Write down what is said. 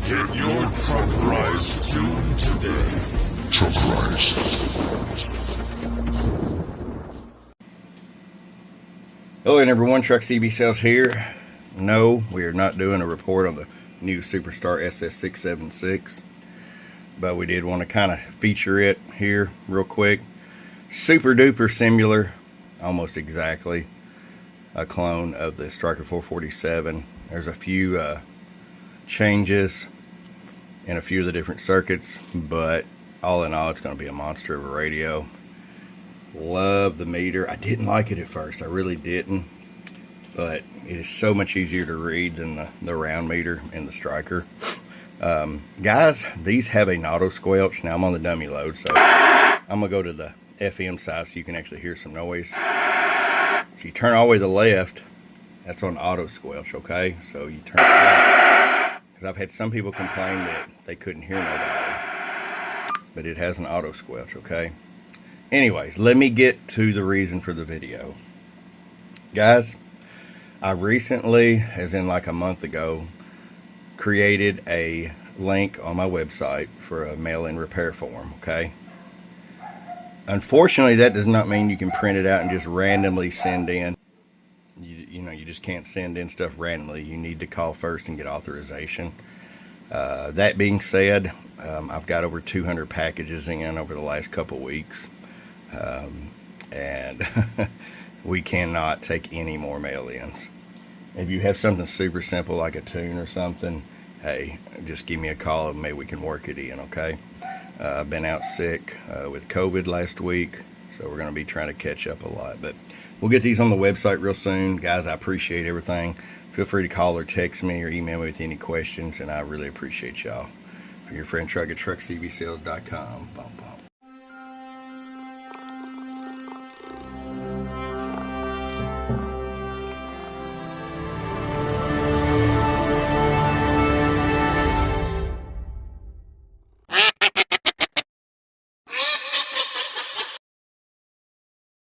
Get your truck rise tuned today. Truck rise. Hello again, everyone. Truck CB Sales here. No, we are not doing a report on the new Superstar SS-676, but we did want to kind of feature it here real quick. Super duper similar, almost exactly a clone of the Stryker 447. There's a few changes in a few of the different circuits, but all in all, it's going to be a monster of a radio. Love the meter. I didn't like it at first. I really didn't, but it is so much easier to read than the round meter in the Stryker. Guys, these have an auto squelch. Now I'm on the dummy load, so I'm gonna go to the FM side so you can actually hear some noise. So you turn all the way to the left, that's on auto squelch, okay? So you turn it up, because I've had some people complain that they couldn't hear nobody, but it has an auto squelch, okay? Anyways, let me get to the reason for the video. Guys, I recently, as in like a month ago, created a link on my website for a mail-in repair form, okay? Unfortunately, that does not mean you can print it out and just randomly send in. You know, you just can't send in stuff randomly. You need to call first and get authorization. That being said, I've got over 200 packages in over the last couple weeks. And we cannot take any more mail-ins. If you have something super simple like a tune or something, hey, just give me a call and maybe we can work it in, okay? I've been out sick with COVID last week, so we're going to be trying to catch up a lot. But we'll get these on the website real soon. Guys, I appreciate everything. Feel free to call or text me or email me with any questions, and I really appreciate y'all. For your friend Truck at truckcbsales.com. Bump, bump.